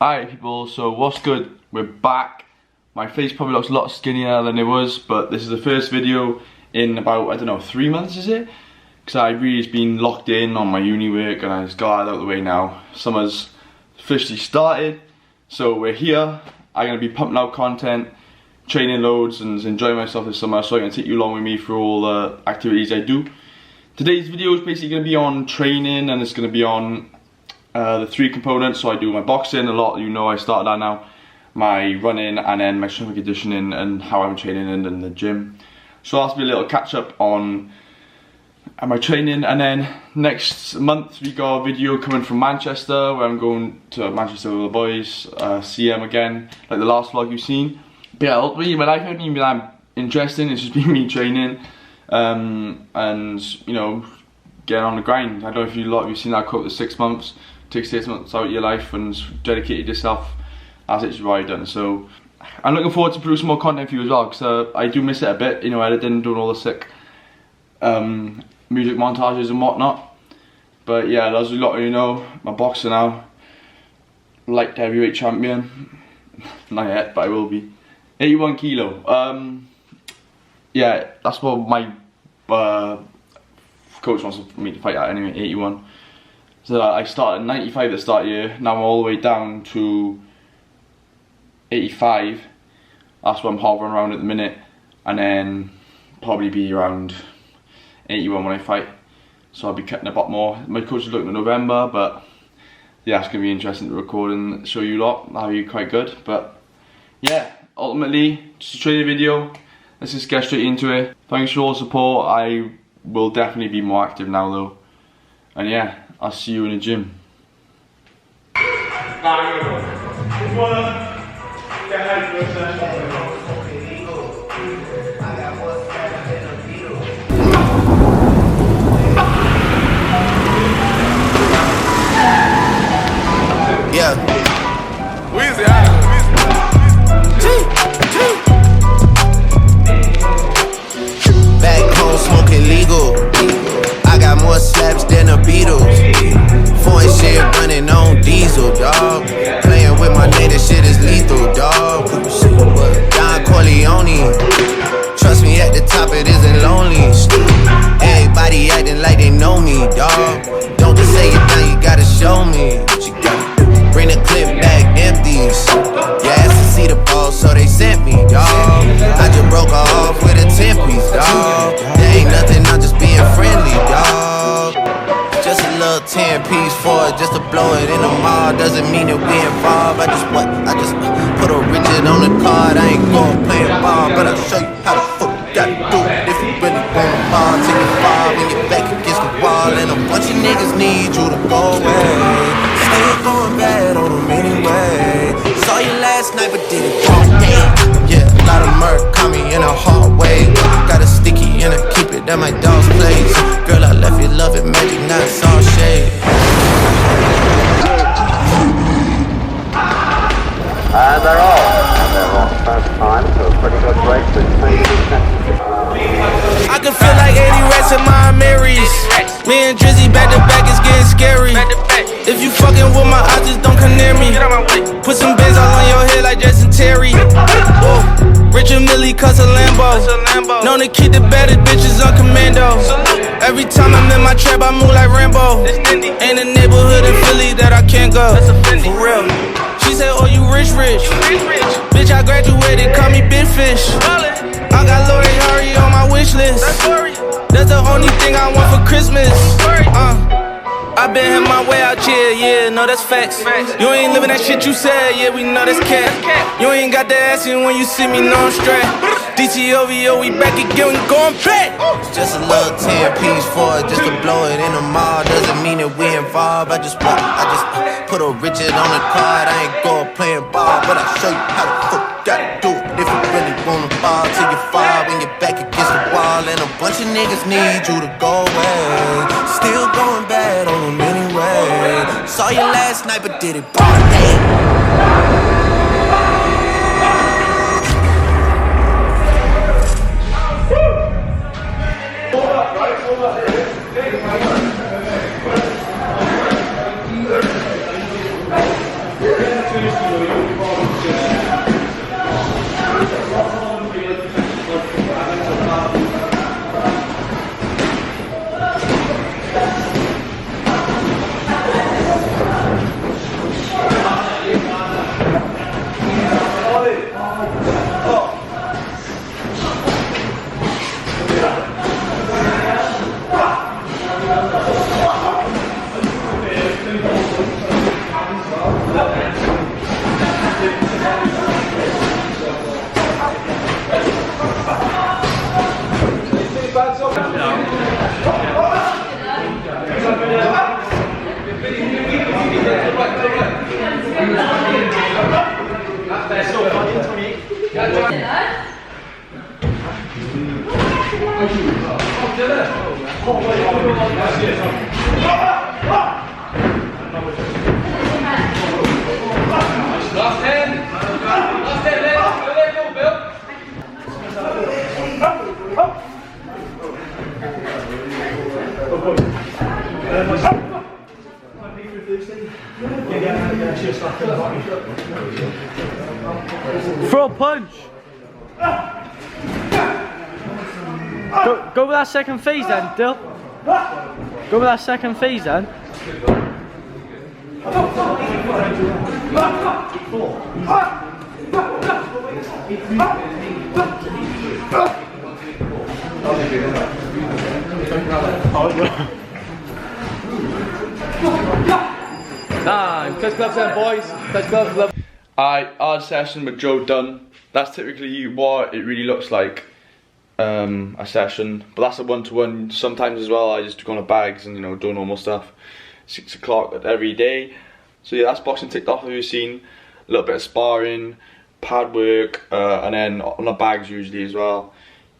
Alright people, so what's good? We're back. My face probably looks a lot skinnier than it was, but this is the first video in about, I don't know, 3 months is it? Because I've really just been locked in on my uni work and I just got that out of the way now. Summer's officially started, so we're here. I'm going to be pumping out content, training loads and enjoying myself this summer, so I'm going to take you along with me through all the activities I do. Today's video is basically going to be on training, and it's going to be on the 3 components. So I do my boxing a lot, you know, I started that now, my running, and then my strength and conditioning and how I'm training in the gym. So that's be a little catch up on my training, and then next month we got a video coming from Manchester where I'm going to Manchester with the boys, see them again, like the last vlog you've seen. But yeah, ultimately my life hasn't been that interesting, it's just been me training and you know, getting on the grind. I don't know if you've seen that quote, the 6 months. Take 6 months out of your life and dedicated yourself. That's actually what I've done. So I'm looking forward to producing more content for you as well, because I do miss it a bit, you know, editing, doing all the sick music montages and whatnot. But yeah, as a lot of you know, my boxer now, light heavyweight champion. Not yet, but I will be. 81 kilo. Yeah, that's what my coach wants me to fight at anyway, 81. So I started at 95 at the start of the year, now I'm all the way down to 85. That's what I'm hovering around at the minute, and then probably be around 81 when I fight. So I'll be cutting a lot more. My coach is looking at November, but yeah, it's going to be interesting to record and show you lot. That'll be quite good. But yeah, ultimately, just a training video. Let's just get straight into it. Thanks for all the support. I will definitely be more active now though. And yeah, I'll see you in the gym. Yeah. Weezy, back home smoking legal. I got more slaps than the Beatles. Foreign shit running on diesel, dog. Playing with my name, this shit is lethal, dog. Don Corleone. Trust me, at the top it isn't lonely. Everybody acting like they know me, dog. Don't just say it now, you gotta show me. Bring the clip back empties. You asked to see the ball, so they sent me, dog. I just broke her off with a 10-piece, dog. There ain't nothing, I'm just being friendly, dog. Just a little 10-piece for it, just to blow it in the mall. Doesn't mean that we involved. I just put a Richard on the card. I ain't going playing ball, but I'll show you how the fuck you gotta do it. If you really want a ball, take a ball when you're back against the wall, and a bunch of niggas need you to go away. Still going bad on them anyway. Saw you last night, but did it wrong day. Yeah, a lot of murk caught me in a hard way. Got a sticky and I keep it at my dog's place. Girl, I left you love it, magic, not all shade. And they're on first time, so a pretty good race with 20%. I can feel like 80 rats in my Marys. Me and Drizzy back to back, it's getting scary. If you fucking with my eyes, just don't come near me. Put some bins all on your head like Jason Terry. Whoa. Richard Millie cuss a Lambo. Known to keep the baddest bitches on commando. Every time I'm in my trap, I move like Rambo. Ain't a neighborhood in Philly that I can't go. For real. She said, oh, you rich. Bitch, I graduated, call me Big Fish. I got Lori Harry on my wish list. That's the only thing I want for Christmas. I been in my way out here, yeah, no, that's facts. You ain't living that shit you said, yeah, we know that's cat. You ain't got the ass in when you see me, no, I'm straight. DTOVO, we back again, we going back. Just a little 10-piece for it, just to blow it in the mall. Doesn't mean that we involved. I just put a Richard on the card. I ain't going playing ball, but I'll show you how the fuck you gotta do it. If you really want to ball till you fall, when you're back against the wall, and a bunch of niggas need you to go away. Still going bad on them anyway. Saw you last night, but did it broad day. Throw a punch. Go with that second phase then, Dill. Go with that second phase then. Time. Touch gloves then, boys. Touch gloves. Our session with Joe done. That's typically what it really looks like, a session. But that's a one-to-one. Sometimes as well, I just go on bags and, you know, do normal stuff. 6 o'clock every day. So yeah, that's boxing ticked off, as you've seen. A little bit of sparring, pad work, and then on the bags usually as well.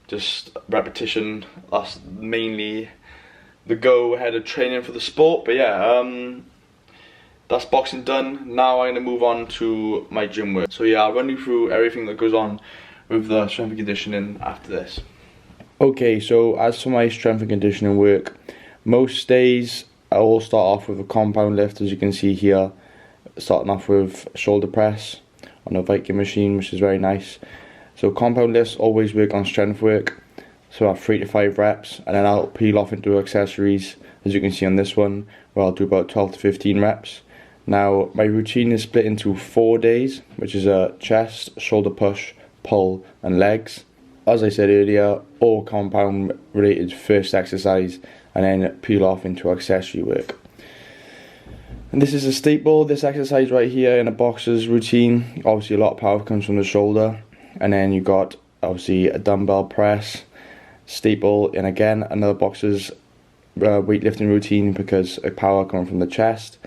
Just repetition. That's mainly the go ahead of training for the sport. But yeah, that's boxing done. Now I'm going to move on to my gym work. So yeah, I'll run you through everything that goes on with the strength and conditioning after this. Okay, so as for my strength and conditioning work, most days I will start off with a compound lift, as you can see here. Starting off with shoulder press on a Viking machine, which is very nice. So compound lifts always work on strength work. So I have 3 to 5 reps, and then I'll peel off into accessories, as you can see on this one, where I'll do about 12 to 15 reps. Now, my routine is split into 4 days, which is a chest, shoulder push, pull, and legs. As I said earlier, all compound related first exercise, and then peel off into accessory work. And this is a staple, this exercise right here in a boxer's routine. Obviously a lot of power comes from the shoulder, and then you got obviously a dumbbell press, staple, and again another boxer's weightlifting routine because of power coming from the chest.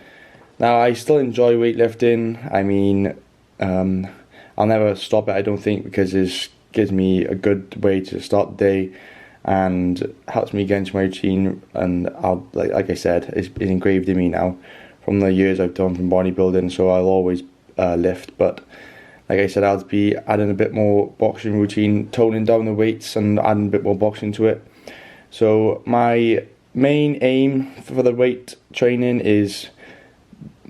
Now, I still enjoy weightlifting. I mean, I'll never stop it, I don't think, because it gives me a good way to start the day and helps me get into my routine. And like I said, it's engraved in me now from the years I've done from bodybuilding, so I'll always lift. But like I said, I'll be adding a bit more boxing routine, toning down the weights and adding a bit more boxing to it. So my main aim for the weight training is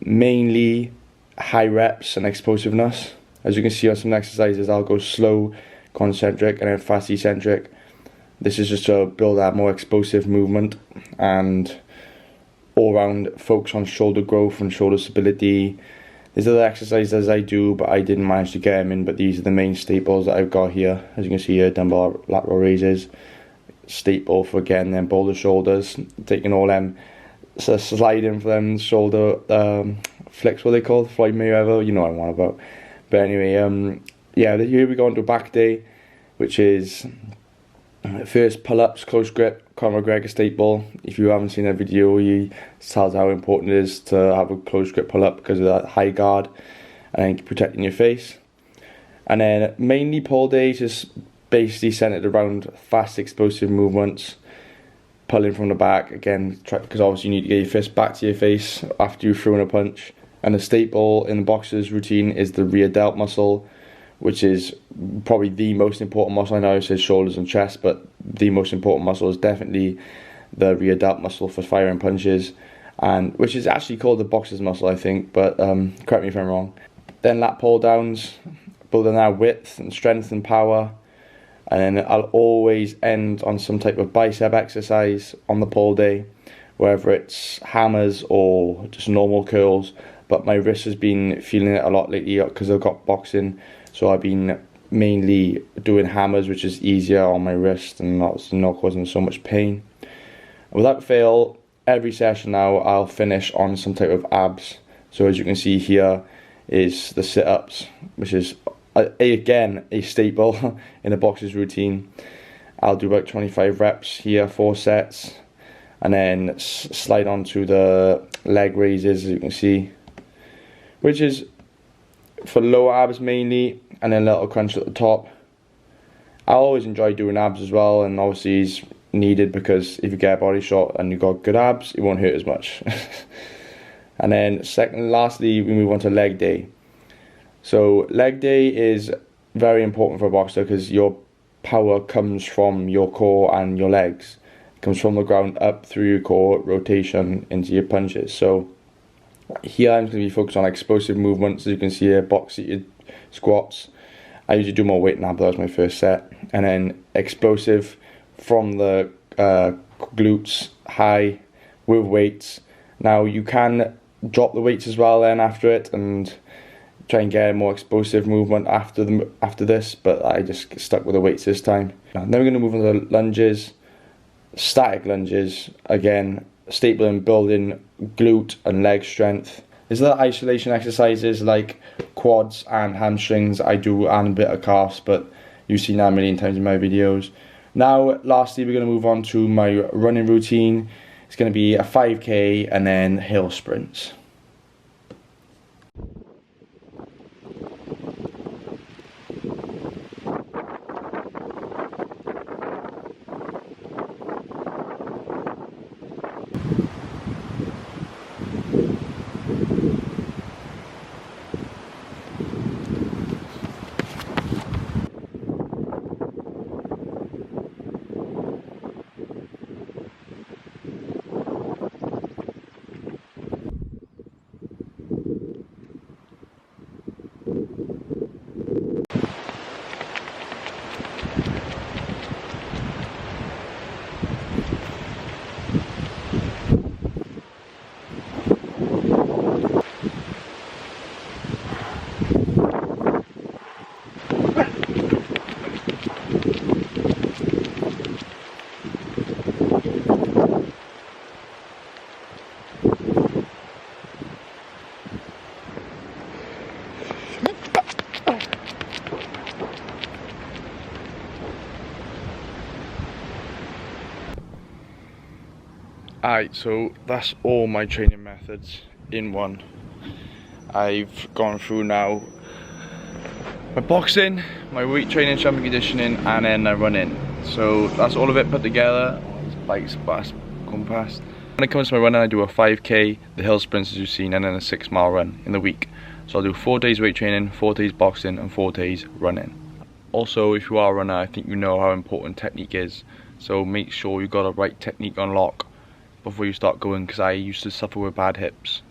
mainly high reps and explosiveness. As you can see on some exercises, I'll go slow, concentric, and then fast eccentric. This is just to build that more explosive movement and all round focus on shoulder growth and shoulder stability. There's other exercises I do, but I didn't manage to get them in, but these are the main staples that I've got here. As you can see here, dumbbell lateral raises, staple for getting them boulder shoulders, taking all them, so sliding for them shoulder flicks, what they call Floyd Mayweather, you know what I'm on about. But anyway, yeah, here we go into back day, which is first pull-ups, close grip, Conor McGregor staple. If you haven't seen that video, he tells how important it is to have a close grip pull-up because of that high guard and then protecting your face. And then mainly pull days is basically centered around fast explosive movements, pulling from the back again, because obviously you need to get your fist back to your face after you've thrown a punch. And the staple in the boxer's routine is the rear delt muscle, which is probably the most important muscle. I know it says shoulders and chest, but the most important muscle is definitely the rear delt muscle for firing punches, and which is actually called the boxer's muscle, I think, but correct me if I'm wrong. then lat pull downs, building our width and strength and power. And then I'll always end on some type of bicep exercise on the pull day, whether it's hammers or just normal curls. But my wrist has been feeling it a lot lately because I've got boxing, so I've been mainly doing hammers, which is easier on my wrist and not causing so much pain. Without fail, every session now I'll finish on some type of abs. So as you can see here is the sit-ups, which is again a staple in a boxer's routine. I'll do about 25 reps here, 4 sets, and then slide on to the leg raises, as you can see, which is for lower abs mainly, and then a little crunch at the top. I always enjoy doing abs as well, and obviously it's needed because if you get a body shot and you've got good abs, it won't hurt as much. And then lastly, we move on to leg day. So leg day is very important for a boxer because your power comes from your core and your legs. It comes from the ground up through your core, rotation into your punches. So here I'm going to be focused on explosive movements. As you can see here, box seated squats. I usually do more weight now, but that was my first set. And then explosive from the glutes, high with weights. Now you can drop the weights as well then after it and try and get a more explosive movement after this, but I just stuck with the weights this time. Now, then we're going to move on to the lunges, static lunges, again, stapling, building glute and leg strength. There's other isolation exercises like quads and hamstrings I do, and a bit of calves, but you've seen that a million times in my videos. Now, lastly, we're going to move on to my running routine. It's going to be a 5K and then hill sprints. Alright, so that's all my training methods in one. I've gone through now my boxing, my weight training, strength and conditioning, and then my running. So that's all of it put together. Bikes going past. When it comes to my running, I do a 5K, the hill sprints as you've seen, and then a 6 mile run in the week. So I'll do 4 days weight training, 4 days boxing, and 4 days running. Also, if you are a runner, I think you know how important technique is. So make sure you've got a right technique on lock before you start going, because I used to suffer with bad hips.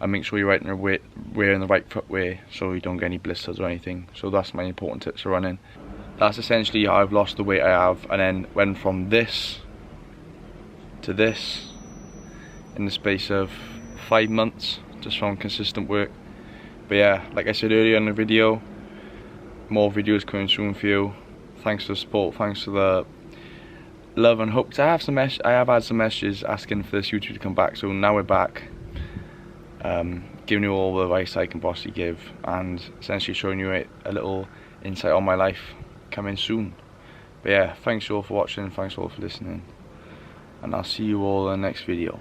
And make sure you're wearing the right footwear so you don't get any blisters or anything. So that's my important tips for running. That's essentially how I've lost the weight I have, and then went from this to this in the space of 5 months, just from consistent work. But yeah, like I said earlier in the video, more videos coming soon for you. Thanks for the support, thanks for the love and hope. I have had some messages asking for this YouTube to come back, so now we're back. Giving you all the advice I can possibly give, and essentially showing you a little insight on my life coming soon. But yeah, thanks all for watching, thanks all for listening, and I'll see you all in the next video.